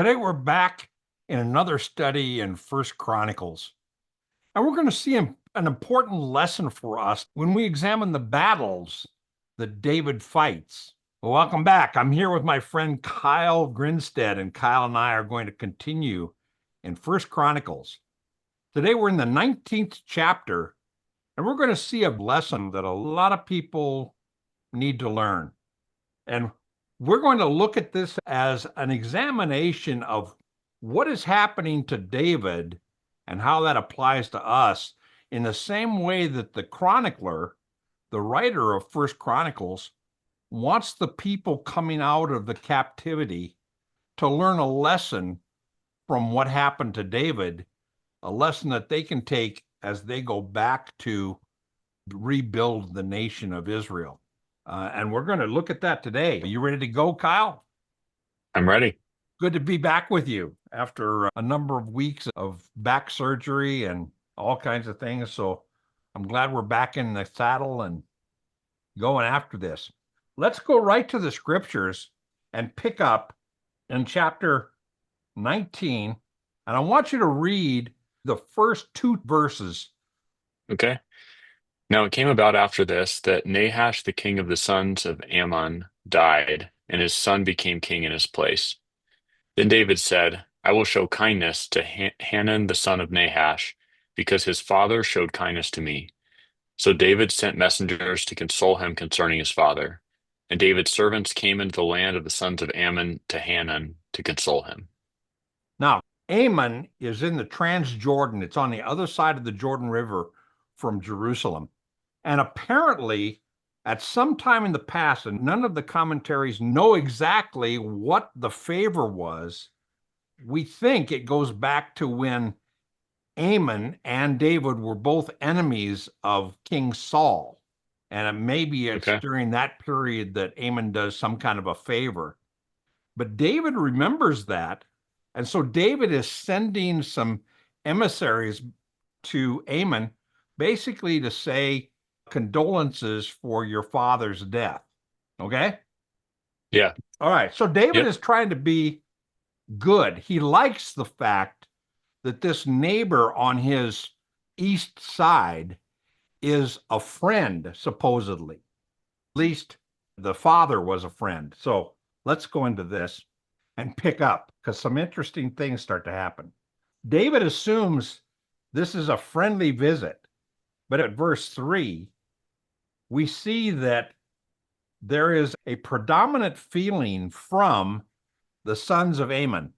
Today we're back in another study in First Chronicles, and we're going to see an important lesson for us when we examine the battles that David fights. Well, welcome back. I'm here with my friend Kyle Grinstead, and Kyle and I are going to continue in First Chronicles. Today we're in the 19th chapter, and we're going to see a lesson that a lot of people need to learn. And we're going to look at this as an examination of what is happening to David and how that applies to us in the same way that the chronicler, the writer of First Chronicles, wants the people coming out of the captivity to learn a lesson from what happened to David, a lesson that they can take as they go back to rebuild the nation of Israel. And we're going to look at that today. Are you ready to go, Kyle? I'm ready. Good to be back with you after a number of weeks of back surgery and all kinds of things. So I'm glad we're back in the saddle and going after this. Let's go right to the scriptures and pick up in chapter 19. And I want you to read the first two verses. Okay. Now it came about after this that Nahash, the king of the sons of Ammon, died, and his son became king in his place. Then David said, I will show kindness to Hanun the son of Nahash, because his father showed kindness to me. So David sent messengers to console him concerning his father. And David's servants came into the land of the sons of Ammon to Hanun to console him. Now, Ammon is in the Transjordan. It's on the other side of the Jordan River from Jerusalem. And apparently, at some time in the past, and none of the commentaries know exactly what the favor was, we think it goes back to when Ammon and David were both enemies of King Saul. And maybe it's Okay. during that period that Ammon does some kind of a favor. But David remembers that. And so David is sending some emissaries to Ammon, basically to say, condolences for your father's death. Okay? Yeah. All right. So David Yep. is trying to be good. He likes the fact that this neighbor on his east side is a friend, supposedly. At least the father was a friend. So let's go into this and pick up because some interesting things start to happen. David assumes this is a friendly visit, but at verse 3, we see that there is a predominant feeling from the sons of Ammon,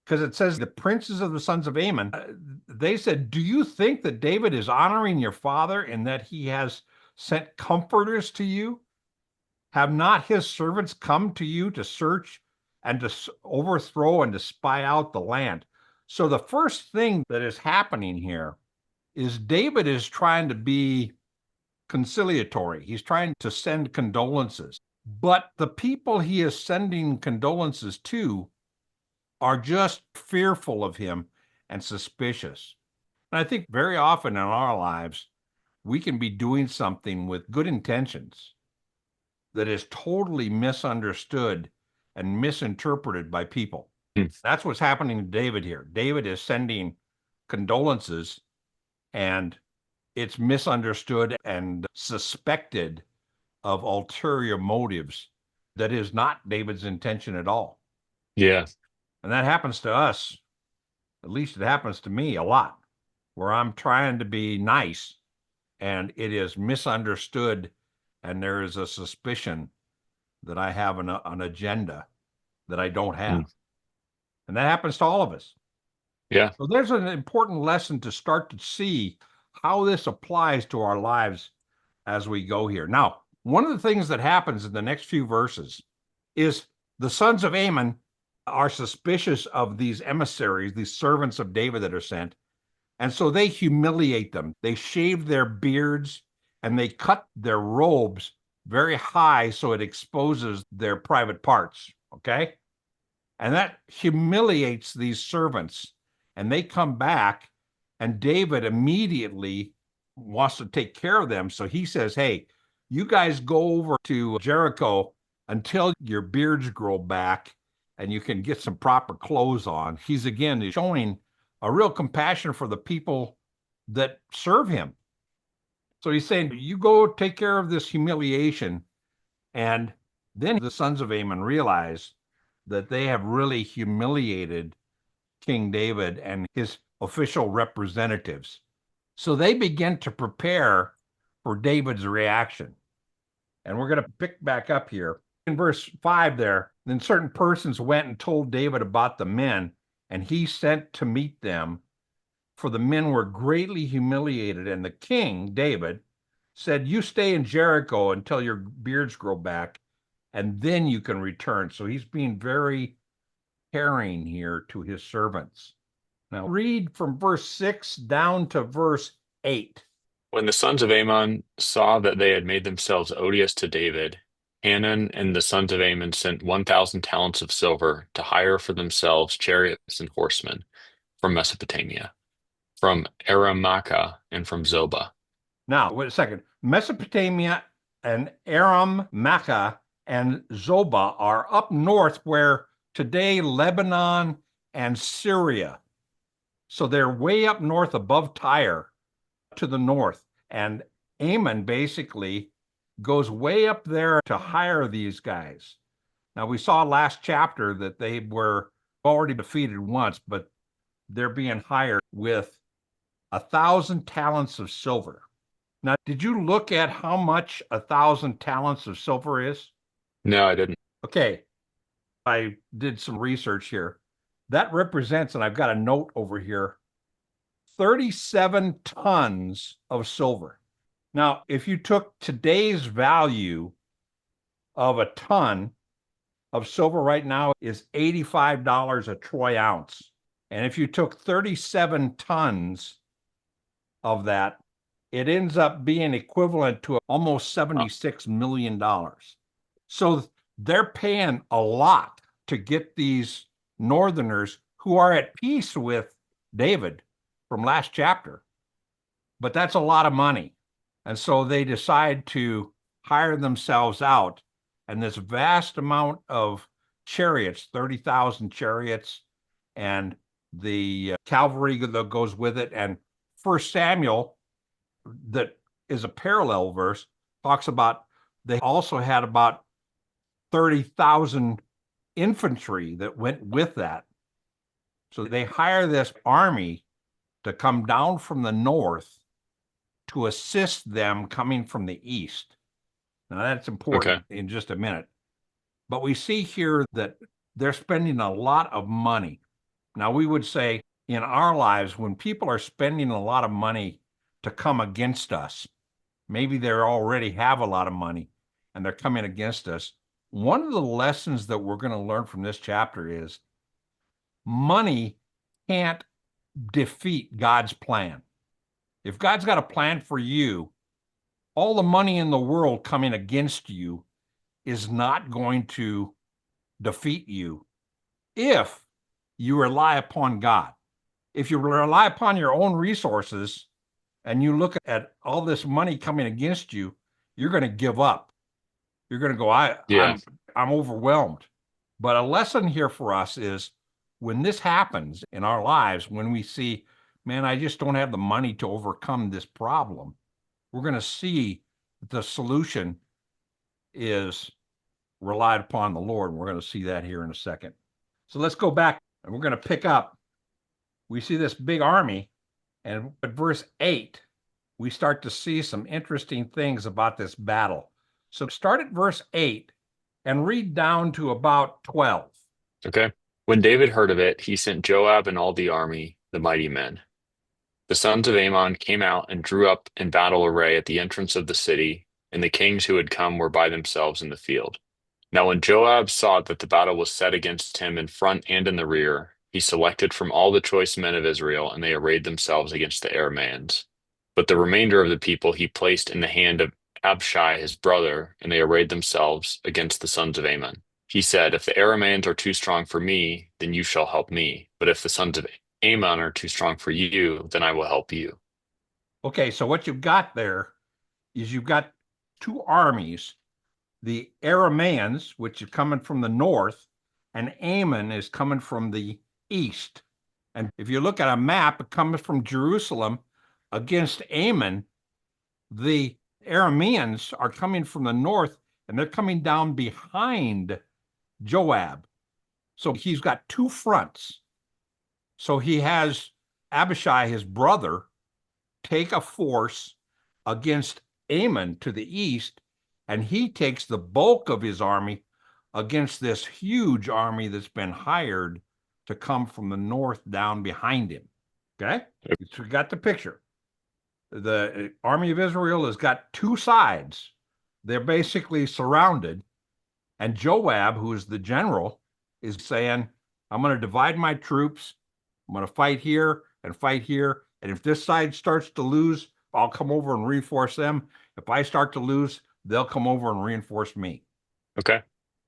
because it says the princes of the sons of Ammon, they said, do you think that David is honoring your father in that he has sent comforters to you? Have not his servants come to you to search and to overthrow and to spy out the land? So the first thing that is happening here is David is trying to be conciliatory. He's trying to send condolences. But the people he is sending condolences to are just fearful of him and suspicious. And I think very often in our lives, we can be doing something with good intentions that is totally misunderstood and misinterpreted by people. Hmm. That's what's happening to David here. David is sending condolences, and it's misunderstood and suspected of ulterior motives that is not David's intention at all. Yeah. And that happens to us. At least it happens to me a lot, where I'm trying to be nice and it is misunderstood, and there is a suspicion that I have an agenda that I don't Hmm. have. And that happens to all of us. Yeah. So there's an important lesson to start to see how this applies to our lives as we go here. Now, one of the things that happens in the next few verses is the sons of Ammon are suspicious of these emissaries, these servants of David that are sent. And so they humiliate them. They shave their beards and they cut their robes very high so it exposes their private parts. Okay. And that humiliates these servants. And they come back, and David immediately wants to take care of them. So he says, hey, you guys go over to Jericho until your beards grow back, and you can get some proper clothes on. He's again showing a real compassion for the people that serve him. So he's saying, you go take care of this humiliation. And then the sons of Ammon realize that they have really humiliated King David and his official representatives. So they begin to prepare for David's reaction. And we're going to pick back up here in verse 5 there. Then certain persons went and told David about the men, and he sent to meet them, for the men were greatly humiliated. And the king, David, said, you stay in Jericho until your beards grow back, and then you can return. So he's being very caring here to his servants. Now read from verse 6 down to verse 8. When the sons of Ammon saw that they had made themselves odious to David, Hanun and the sons of Ammon sent 1,000 talents of silver to hire for themselves chariots and horsemen from Mesopotamia, from Aramaica, and from Zobah. Now, wait a second. Mesopotamia and Aramaica and Zobah are up north where today Lebanon and Syria. So they're way up north above Tyre to the north. And Ammon basically goes way up there to hire these guys. Now, we saw last chapter that they were already defeated once, but they're being hired with 1,000 talents of silver. Now, did you look at how much 1,000 talents of silver is? No, I didn't. Okay, I did some research here. That represents, and I've got a note over here, 37 tons of silver. Now, if you took today's value of a ton of silver right now is $85 a troy ounce. And if you took 37 tons of that, it ends up being equivalent to almost $76 million. So they're paying a lot to get these northerners who are at peace with David from last chapter. But that's a lot of money. And so they decide to hire themselves out. And this vast amount of chariots, 30,000 chariots, and the cavalry that goes with it. And 1 Samuel, that is a parallel verse, talks about they also had about 30,000 infantry that went with that. So they hire this army to come down from the north to assist them coming from the east. Now that's important in just a minute. But we see here that they're spending a lot of money. Now we would say in our lives, when people are spending a lot of money to come against us, maybe they already have a lot of money and they're coming against us. One of the lessons that we're going to learn from this chapter is money can't defeat God's plan. If God's got a plan for you, all the money in the world coming against you is not going to defeat you if you rely upon God. If you rely upon your own resources and you look at all this money coming against you, you're going to give up. You're going to go, I'm overwhelmed. But a lesson here for us is when this happens in our lives, when we see, man, I just don't have the money to overcome this problem, we're going to see the solution is relied upon the Lord. We're going to see that here in a second. So let's go back and we're going to pick up. We see this big army, and at verse 8, we start to see some interesting things about this battle. So start at verse 8 and read down to about 12. Okay. When David heard of it, he sent Joab and all the army, the mighty men. The sons of Ammon came out and drew up in battle array at the entrance of the city, and the kings who had come were by themselves in the field. Now when Joab saw that the battle was set against him in front and in the rear, he selected from all the choice men of Israel, and they arrayed themselves against the Arameans. But the remainder of the people he placed in the hand of Abishai his brother, and they arrayed themselves against the sons of Ammon. He said, if the Arameans are too strong for me, then you shall help me. But if the sons of Ammon are too strong for you, then I will help you. Okay, so what you've got there is you've got two armies, the Arameans, which are coming from the north, and Ammon is coming from the east. And if you look at a map, it comes from Jerusalem against Ammon. The Arameans are coming from the north, and they're coming down behind Joab. So he's got two fronts. So he has Abishai, his brother, take a force against Ammon to the east, and he takes the bulk of his army against this huge army that's been hired to come from the north down behind him. Okay? So we got the picture. The army of Israel has got two sides. They're basically surrounded. And Joab, who is the general, is saying, I'm going to divide my troops. I'm going to fight here and fight here. And if this side starts to lose, I'll come over and reinforce them. If I start to lose, they'll come over and reinforce me. Okay.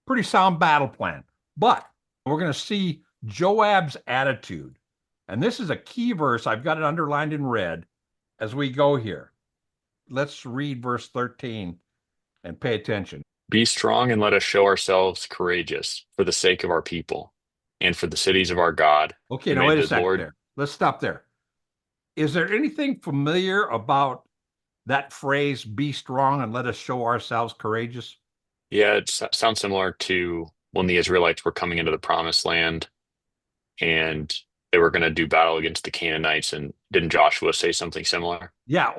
Pretty sound battle plan. But we're going to see Joab's attitude. And this is a key verse. I've got it underlined in red as we go here. Let's read verse 13 and pay attention. Be strong and let us show ourselves courageous for the sake of our people and for the cities of our God. Okay, And now may wait a the second Lord- there. Let's stop there. Is there anything familiar about that phrase, be strong and let us show ourselves courageous? Yeah, it sounds similar to when the Israelites were coming into the promised land and they were going to do battle against the Canaanites. And didn't Joshua say something similar? Yeah,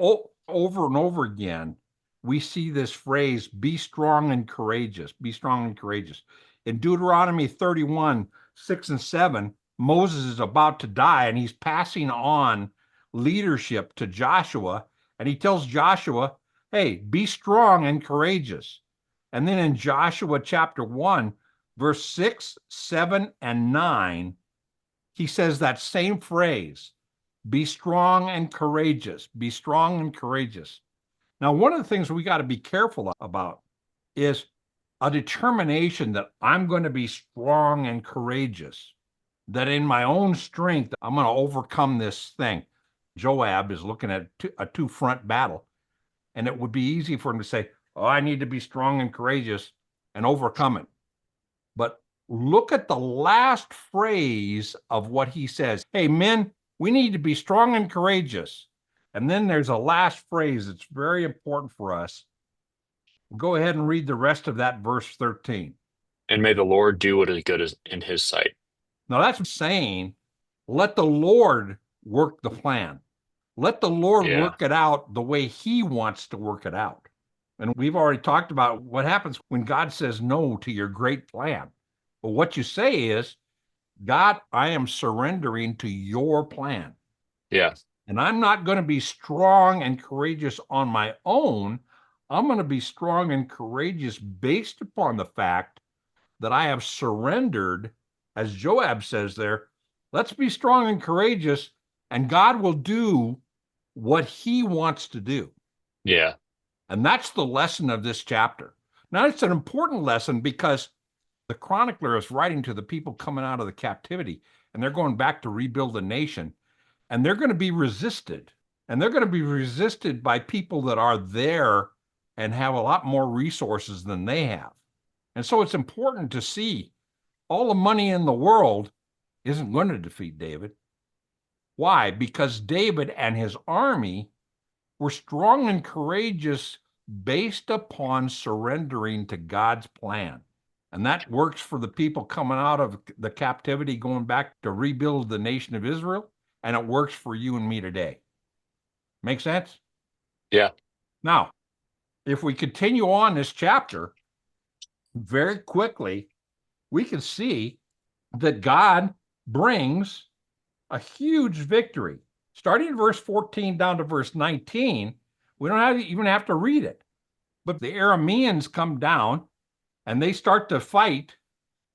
over and over again, we see this phrase, be strong and courageous, be strong and courageous. In Deuteronomy 31, 6 and 7, Moses is about to die and he's passing on leadership to Joshua. And he tells Joshua, hey, be strong and courageous. And then in Joshua chapter 1, verse 6, 7, and 9, he says that same phrase, be strong and courageous, be strong and courageous. Now, one of the things we got to be careful about is a determination that I'm going to be strong and courageous, that in my own strength, I'm going to overcome this thing. Joab is looking at a two-front battle, and it would be easy for him to say, oh, I need to be strong and courageous and overcome it. But look at the last phrase of what he says. Hey, men, we need to be strong and courageous. And then there's a last phrase that's very important for us. Go ahead and read the rest of that verse 13. And may the Lord do what is good in his sight. Now that's saying, let the Lord work the plan. Let the Lord work it out the way he wants to work it out. And we've already talked about what happens when God says no to your great plan. But what you say is, God, I am surrendering to your plan. Yeah. And I'm not going to be strong and courageous on my own. I'm going to be strong and courageous based upon the fact that I have surrendered, as Joab says there, let's be strong and courageous, and God will do what he wants to do. Yeah. And that's the lesson of this chapter. Now, it's an important lesson because the chronicler is writing to the people coming out of the captivity, and they're going back to rebuild the nation. And they're going to be resisted. And they're going to be resisted by people that are there and have a lot more resources than they have. And so it's important to see all the money in the world isn't going to defeat David. Why? Because David and his army were strong and courageous based upon surrendering to God's plan. And that works for the people coming out of the captivity, going back to rebuild the nation of Israel. And it works for you and me today. Make sense? Yeah. Now, if we continue on this chapter, very quickly, we can see that God brings a huge victory. Starting in verse 14 down to verse 19, we don't even have to read it. But the Arameans come down and they start to fight.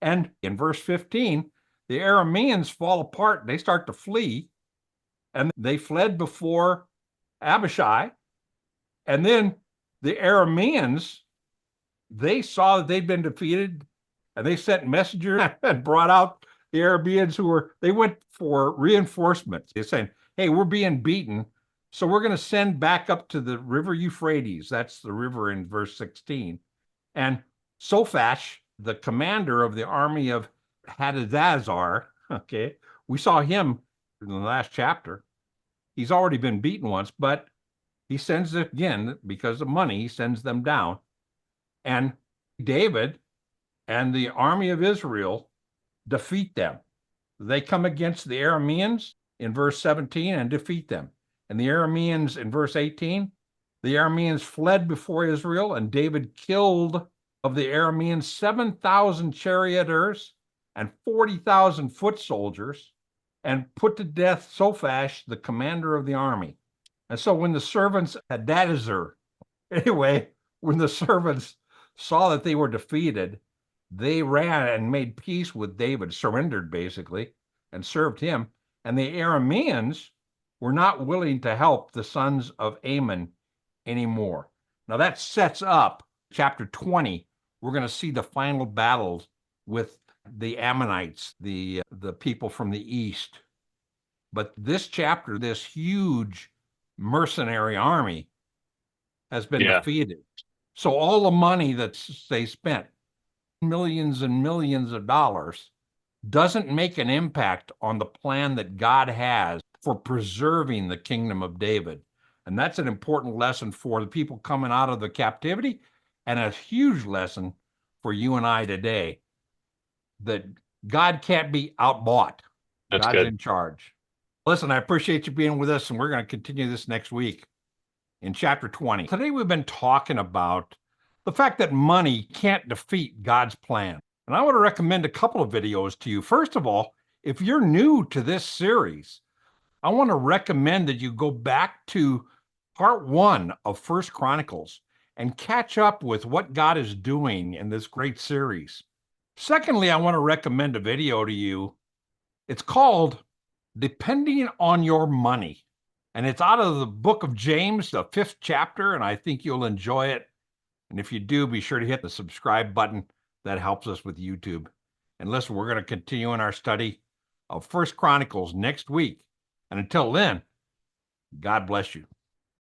And in verse 15, the Arameans fall apart. They start to flee. And they fled before Abishai. And then the Arameans, they saw that they'd been defeated, and they sent messengers and brought out the Arameans they went for reinforcements. They're saying, hey, we're being beaten, so we're going to send back up to the river Euphrates. That's the river in verse 16. And Sophash, the commander of the army of Hadazazar, okay, we saw him in the last chapter. He's already been beaten once, but he sends it again because of money. He sends them down. And David and the army of Israel defeat them. They come against the Arameans in verse 17 and defeat them. And the Arameans in verse 18, the Arameans fled before Israel, and David killed of the Arameans 7,000 charioteers and 40,000 foot soldiers, and put to death Sophash, the commander of the army. And so when the servants Hadadezer, anyway, when the servants saw that they were defeated, they ran and made peace with David, surrendered basically, and served him. And the Arameans were not willing to help the sons of Ammon anymore. Now that sets up chapter 20. We're going to see the final battles with the Ammonites, the people from the east. But this chapter, this huge mercenary army has been defeated. So all the money that they spent, millions and millions of dollars, doesn't make an impact on the plan that God has for preserving the kingdom of David. And that's an important lesson for the people coming out of the captivity, and a huge lesson for you and I today, that God can't be outbought. That's God's good. in charge. Listen, I appreciate you being with us, and we're going to continue this next week in chapter 20. Today we've been talking about the fact that money can't defeat God's plan. And I want to recommend a couple of videos to you. First of all, if you're new to this series, I want to recommend that you go back to part 1 of First Chronicles and catch up with what God is doing in this great series. Secondly, I want to recommend a video to you. It's called Depending on Your Money. And it's out of the book of James, the 5th chapter, and I think you'll enjoy it. And if you do, be sure to hit the subscribe button. That helps us with YouTube. And listen, we're going to continue in our study of First Chronicles next week. And until then, God bless you.